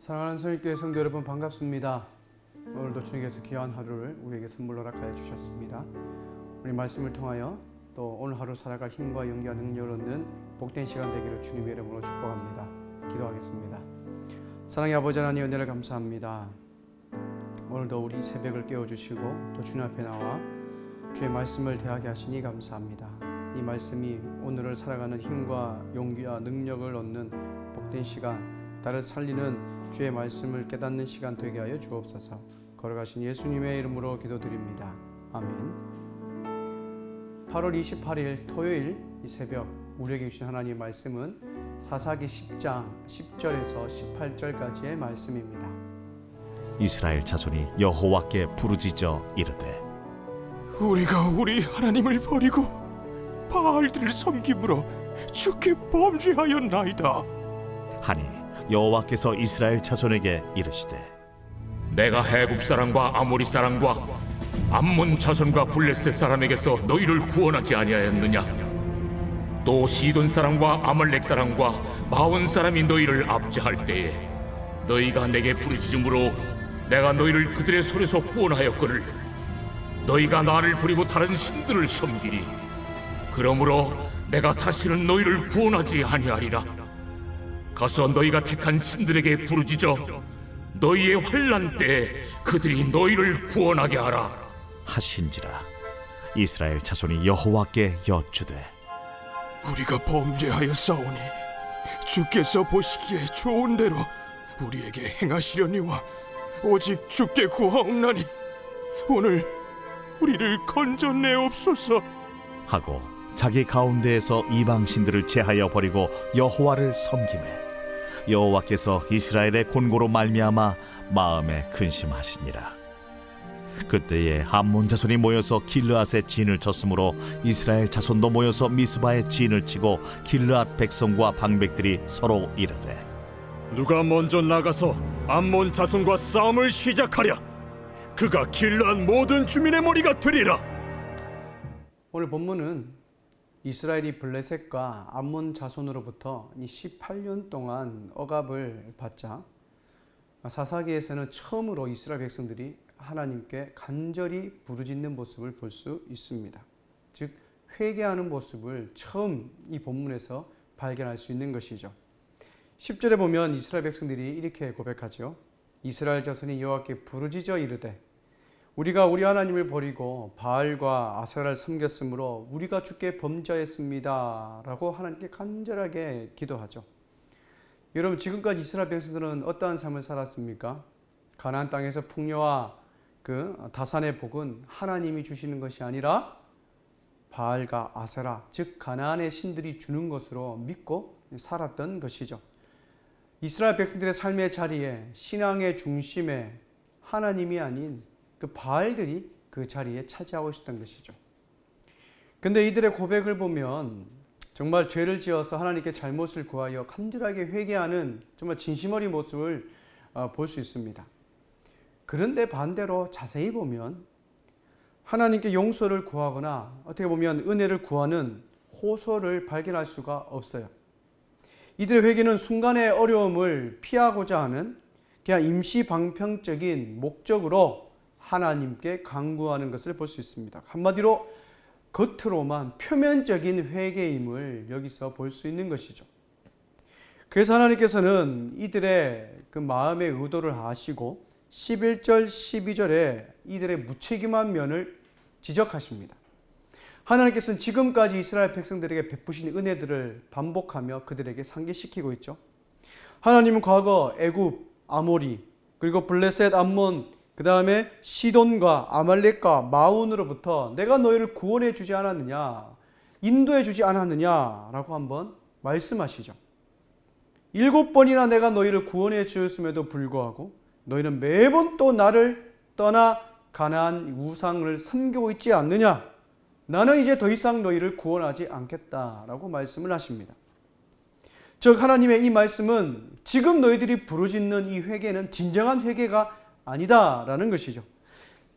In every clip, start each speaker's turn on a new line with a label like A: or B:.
A: 사랑하는 성육교회 성도 여러분, 반갑습니다. 오늘도 주님께서 귀한 하루를 우리에게 선물로 허락하여 주셨습니다. 우리 말씀을 통하여 또 오늘 하루 살아갈 힘과 용기와 능력을 얻는 복된 시간 되기를 주님의 이름으로 축복합니다. 기도하겠습니다. 사랑의 아버지 하나님, 은혜를 감사합니다. 오늘도 우리 새벽을 깨워주시고 또 주님 앞에 나와 주의 말씀을 대하게 하시니 감사합니다. 이 말씀이 오늘을 살아가는 힘과 용기와 능력을 얻는 복된 시간, 나를 살리는 주의 말씀을 깨닫는 시간 되게 하여 주옵소서. 걸어가신 예수님의 이름으로 기도드립니다. 아멘. 8월 28일 토요일 이 새벽 우리에게 주신 하나님의 말씀은 사사기 10장 10절에서 18절까지의 말씀입니다.
B: 이스라엘 자손이 여호와께 부르짖어 이르되,
C: 우리가 우리 하나님을 버리고 바알들을 섬김으로 주께 범죄하였나이다
B: 하니 여호와께서 이스라엘 자손에게 이르시되,
D: 내가 해국 사람과 아모리 사람과 암몬 자손과 블레셋 사람에게서 너희를 구원하지 아니하였느냐? 또 시돈 사람과 아말렉 사람과 마온 사람이 너희를 압제할 때에 너희가 내게 부르짖음으로 내가 너희를 그들의 손에서 구원하였거늘 너희가 나를 버리고 다른 신들을 섬기니 그러므로 내가 다시는 너희를 구원하지 아니하리라. 가서 너희가 택한 신들에게 부르짖어 너희의 환난 때에 그들이 너희를 구원하게 하라
B: 하신지라. 이스라엘 자손이 여호와께 여쭈되,
C: 우리가 범죄하였사오니 주께서 보시기에 좋은 대로 우리에게 행하시려니와 오직 주께 구하옵나니 오늘 우리를 건져내옵소서
B: 하고 자기 가운데에서 이방 신들을 제하여 버리고 여호와를 섬기매 여호와께서 이스라엘의 곤고로 말미암아 마음에 근심하시니라. 그때에 암몬 자손이 모여서 길르앗에 진을 쳤으므로 이스라엘 자손도 모여서 미스바에 진을 치고 길르앗 백성과 방백들이 서로 이르되,
E: 누가 먼저 나가서 암몬 자손과 싸움을 시작하랴. 그가 길르앗 모든 주민의 머리가 되리라.
A: 오늘 본문은 이스라엘이 블레셋과 암몬 자손으로부터 18년 동안 억압을 받자 사사기에서는 처음으로 이스라엘 백성들이 하나님께 간절히 부르짖는 모습을 볼 수 있습니다. 즉 회개하는 모습을 처음 이 본문에서 발견할 수 있는 것이죠. 10절에 보면 이스라엘 백성들이 이렇게 고백하죠. 이스라엘 자손이 여호와께 부르짖어 이르되, 우리가 우리 하나님을 버리고 바알과 아세라를 섬겼으므로 우리가 주께 범죄했습니다 라고 하나님께 간절하게 기도하죠. 여러분, 지금까지 이스라엘 백성들은 어떠한 삶을 살았습니까? 가나안 땅에서 풍요와 그 다산의 복은 하나님이 주시는 것이 아니라 바알과 아세라, 즉 가나안의 신들이 주는 것으로 믿고 살았던 것이죠. 이스라엘 백성들의 삶의 자리에, 신앙의 중심에 하나님이 아닌 그 바알들이 그 자리에 차지하고 있었던 것이죠. 근데 이들의 고백을 보면 정말 죄를 지어서 하나님께 잘못을 구하여 간절하게 회개하는 정말 진심 어린 모습을 볼 수 있습니다. 그런데 반대로 자세히 보면 하나님께 용서를 구하거나 어떻게 보면 은혜를 구하는 호소를 발견할 수가 없어요. 이들의 회개는 순간의 어려움을 피하고자 하는 그냥 임시방편적인 목적으로 하나님께 간구하는 것을 볼 수 있습니다. 한마디로 겉으로만 표면적인 회개임을 여기서 볼 수 있는 것이죠. 그래서 하나님께서는 이들의 그 마음의 의도를 아시고 11절, 12절에 이들의 무책임한 면을 지적하십니다. 하나님께서는 지금까지 이스라엘 백성들에게 베푸신 은혜들을 반복하며 그들에게 상기시키고 있죠. 하나님은 과거 애굽, 아모리, 그리고 블레셋, 암몬, 그 다음에 시돈과 아말렉과 마온으로부터 내가 너희를 구원해 주지 않았느냐, 인도해 주지 않았느냐라고 한번 말씀하시죠. 7번이나 내가 너희를 구원해 주었음에도 불구하고 너희는 매번 또 나를 떠나 가나안 우상을 섬기고 있지 않느냐, 나는 이제 더 이상 너희를 구원하지 않겠다라고 말씀을 하십니다. 즉 하나님의 이 말씀은 지금 너희들이 부르짖는 이 회개는 진정한 회개가 아니다라는 것이죠.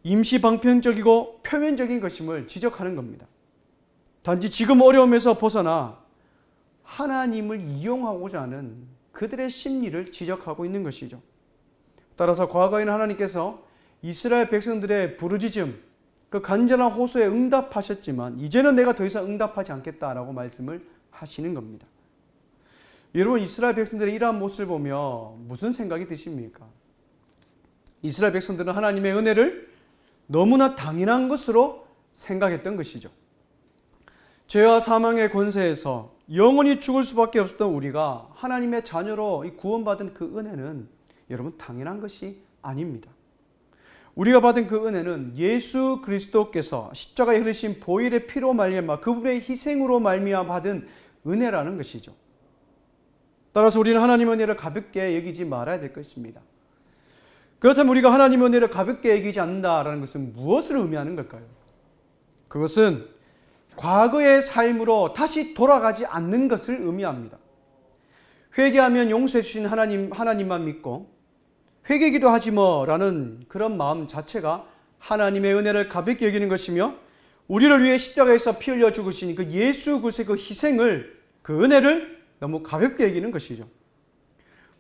A: 임시방편적이고 표면적인 것임을 지적하는 겁니다. 단지 지금 어려움에서 벗어나 하나님을 이용하고자 하는 그들의 심리를 지적하고 있는 것이죠. 따라서 과거에는 하나님께서 이스라엘 백성들의 부르짖음, 그 간절한 호소에 응답하셨지만 이제는 내가 더 이상 응답하지 않겠다라고 말씀을 하시는 겁니다. 여러분, 이스라엘 백성들의 이러한 모습을 보며 무슨 생각이 드십니까? 이스라엘 백성들은 하나님의 은혜를 너무나 당연한 것으로 생각했던 것이죠. 죄와 사망의 권세에서 영원히 죽을 수밖에 없었던 우리가 하나님의 자녀로 구원받은 그 은혜는 여러분 당연한 것이 아닙니다. 우리가 받은 그 은혜는 예수 그리스도께서 십자가에 흘리신 보혈의 피로 말미암아 그분의 희생으로 말미암아 받은 은혜라는 것이죠. 따라서 우리는 하나님의 은혜를 가볍게 여기지 말아야 될 것입니다. 그렇다면 우리가 하나님의 은혜를 가볍게 여기지 않는다라는 것은 무엇을 의미하는 걸까요? 그것은 과거의 삶으로 다시 돌아가지 않는 것을 의미합니다. 회개하면 용서해 주신 하나님만 믿고 회개기도 하지 뭐라는 그런 마음 자체가 하나님의 은혜를 가볍게 여기는 것이며, 우리를 위해 십자가에서 피 흘려 죽으신 그 예수 그리스도의 그 희생을, 그 은혜를 너무 가볍게 여기는 것이죠.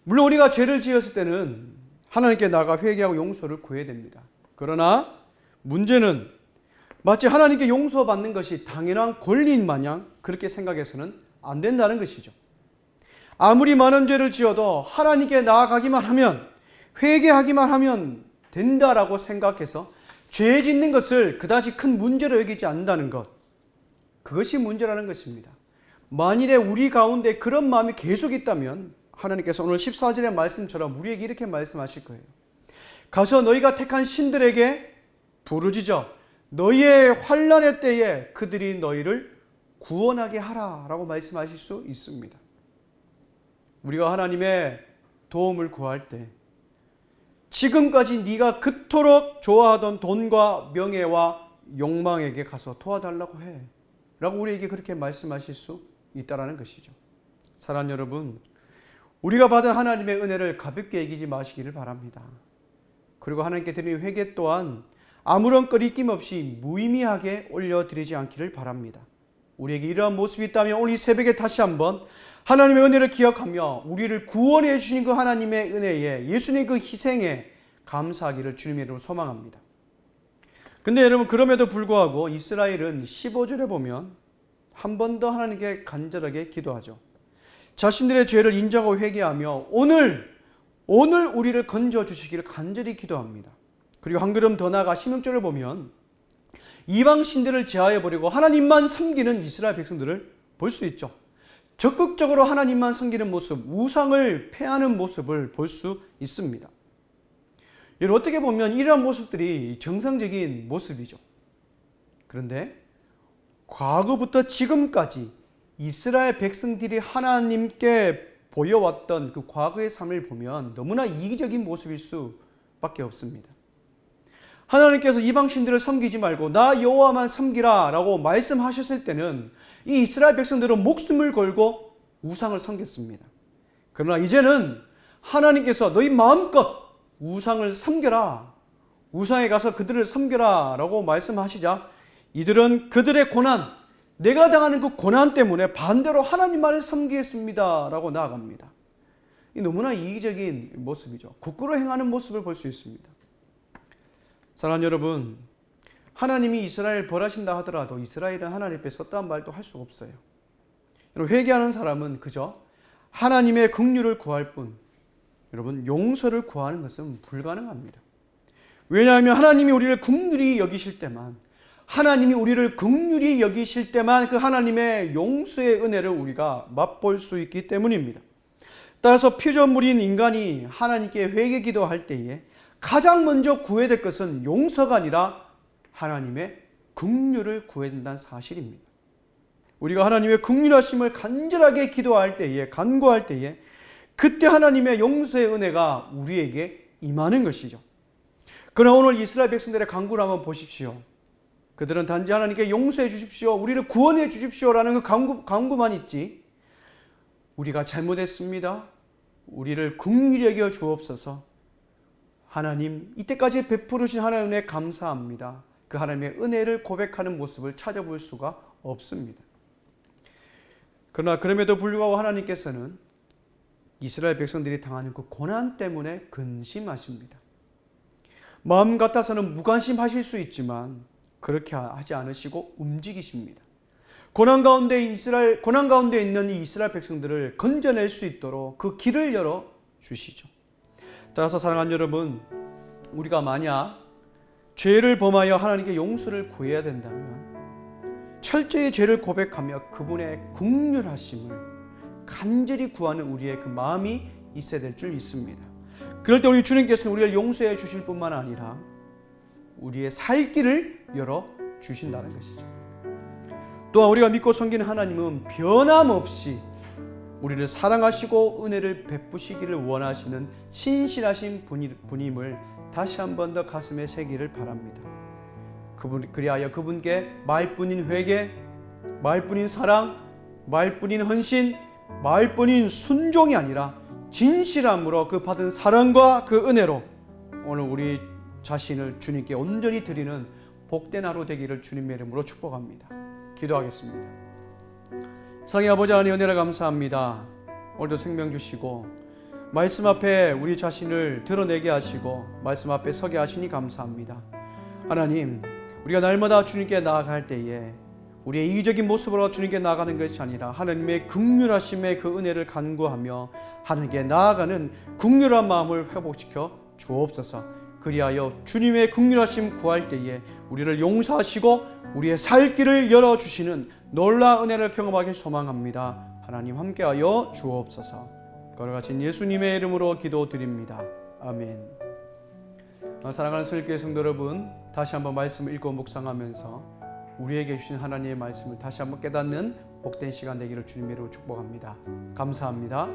A: 물론 우리가 죄를 지었을 때는 하나님께 나가 회개하고 용서를 구해야 됩니다. 그러나 문제는 마치 하나님께 용서받는 것이 당연한 권리인 마냥 그렇게 생각해서는 안 된다는 것이죠. 아무리 많은 죄를 지어도 하나님께 나아가기만 하면, 회개하기만 하면 된다라고 생각해서 죄 짓는 것을 그다지 큰 문제로 여기지 않는다는 것, 그것이 문제라는 것입니다. 만일에 우리 가운데 그런 마음이 계속 있다면 하나님께서 오늘 14절의 말씀처럼 우리에게 이렇게 말씀하실 거예요. 가서 너희가 택한 신들에게 부르짖어 너희의 환난의 때에 그들이 너희를 구원하게 하라라고 말씀하실 수 있습니다. 우리가 하나님의 도움을 구할 때 지금까지 네가 그토록 좋아하던 돈과 명예와 욕망에게 가서 도와달라고 해 라고 우리에게 그렇게 말씀하실 수 있다는 것이죠. 사랑하는 여러분, 우리가 받은 하나님의 은혜를 가볍게 여기지 마시기를 바랍니다. 그리고 하나님께 드리는 회개 또한 아무런 꺼리낌 없이 무의미하게 올려드리지 않기를 바랍니다. 우리에게 이러한 모습이 있다면 오늘 이 새벽에 다시 한번 하나님의 은혜를 기억하며 우리를 구원해 주신 그 하나님의 은혜에, 예수님의 그 희생에 감사하기를 주님의 이름으로 소망합니다. 근데 여러분, 그럼에도 불구하고 이스라엘은 15절에 보면 한 번 더 하나님께 간절하게 기도하죠. 자신들의 죄를 인정하고 회개하며 오늘 우리를 건져 주시기를 간절히 기도합니다. 그리고 한 걸음 더 나아가 16절을 보면 이방 신들을 제하여 버리고 하나님만 섬기는 이스라엘 백성들을 볼 수 있죠. 적극적으로 하나님만 섬기는 모습, 우상을 폐하는 모습을 볼 수 있습니다. 여러분, 어떻게 보면 이러한 모습들이 정상적인 모습이죠. 그런데 과거부터 지금까지 이스라엘 백성들이 하나님께 보여왔던 그 과거의 삶을 보면 너무나 이기적인 모습일 수밖에 없습니다. 하나님께서 이방신들을 섬기지 말고 나 여호와만 섬기라 라고 말씀하셨을 때는 이 이스라엘 백성들은 목숨을 걸고 우상을 섬겼습니다. 그러나 이제는 하나님께서 너희 마음껏 우상을 섬겨라, 우상에 가서 그들을 섬겨라 라고 말씀하시자 이들은 그들의 고난, 내가 당하는 그 고난 때문에 반대로 하나님만을 섬기겠습니다 라고 나아갑니다. 이 너무나 이기적인 모습이죠. 거꾸로 행하는 모습을 볼 수 있습니다. 사랑하는 여러분, 하나님이 이스라엘 벌하신다 하더라도 이스라엘은 하나님 앞에 섰다는 말도 할 수 없어요. 여러분, 회개하는 사람은 그저 하나님의 긍휼을 구할 뿐, 여러분, 용서를 구하는 것은 불가능합니다. 왜냐하면 하나님이 우리를 긍휼히 여기실 때만, 하나님이 우리를 긍휼히 여기실 때만 그 하나님의 용서의 은혜를 우리가 맛볼 수 있기 때문입니다. 따라서 피조물인 인간이 하나님께 회개 기도할 때에 가장 먼저 구해야 될 것은 용서가 아니라 하나님의 긍휼을 구해야 된다는 사실입니다. 우리가 하나님의 긍휼하심을 간절하게 기도할 때에, 간구할 때에 그때 하나님의 용서의 은혜가 우리에게 임하는 것이죠. 그러나 오늘 이스라엘 백성들의 간구를 한번 보십시오. 그들은 단지 하나님께 용서해 주십시오, 우리를 구원해 주십시오라는 그 간구만 있지, 우리가 잘못했습니다, 우리를 긍휼히 여겨 주옵소서, 하나님 이때까지 베푸르신 하나님의 은혜 감사합니다, 그 하나님의 은혜를 고백하는 모습을 찾아볼 수가 없습니다. 그러나 그럼에도 불구하고 하나님께서는 이스라엘 백성들이 당하는 그 고난 때문에 근심하십니다. 마음 같아서는 무관심하실 수 있지만 그렇게 하지 않으시고 움직이십니다. 고난 가운데 있는 이 이스라엘 백성들을 건져낼 수 있도록 그 길을 열어 주시죠. 따라서 사랑하는 여러분, 우리가 만약 죄를 범하여 하나님께 용서를 구해야 된다면 철저히 죄를 고백하며 그분의 긍휼하심을 간절히 구하는 우리의 그 마음이 있어야 될 줄 믿습니다. 그럴 때 우리 주님께서는 우리를 용서해 주실 뿐만 아니라 우리의 살 길을 열어 주신다는 것이죠. 또한 우리가 믿고 섬기는 하나님은 변함없이 우리를 사랑하시고 은혜를 베푸시기를 원하시는 신실하신 분임을 다시 한 번 더 가슴에 새기를 바랍니다. 그리하여 그분께 말뿐인 회개, 말뿐인 사랑, 말뿐인 헌신, 말뿐인 순종이 아니라 진실함으로 그 받은 사랑과 그 은혜로 오늘 우리 자신을 주님께 온전히 드리는 복된 하루 되기를 주님의 이름으로 축복합니다. 기도하겠습니다. 사랑의 아버지 하나님, 은혜를 감사합니다. 오늘도 생명 주시고 말씀 앞에 우리 자신을 드러내게 하시고 말씀 앞에 서게 하시니 감사합니다. 하나님, 우리가 날마다 주님께 나아갈 때에 우리의 이기적인 모습으로 주님께 나아가는 것이 아니라 하나님의 긍휼하심의 그 은혜를 간구하며 하나님께 나아가는 긍휼한 마음을 회복시켜 주옵소서. 그리하여 주님의 긍휼하심 구할 때에 우리를 용서하시고 우리의 살 길을 열어주시는 놀라운 은혜를 경험하길 소망합니다. 하나님 함께하여 주옵소서. 걸어가신 예수님의 이름으로 기도드립니다. 아멘. 사랑하는 설교회 성도 여러분, 다시 한번 말씀을 읽고 묵상하면서 우리에게 주신 하나님의 말씀을 다시 한번 깨닫는 복된 시간 되기를 주님의 이름으로 축복합니다. 감사합니다.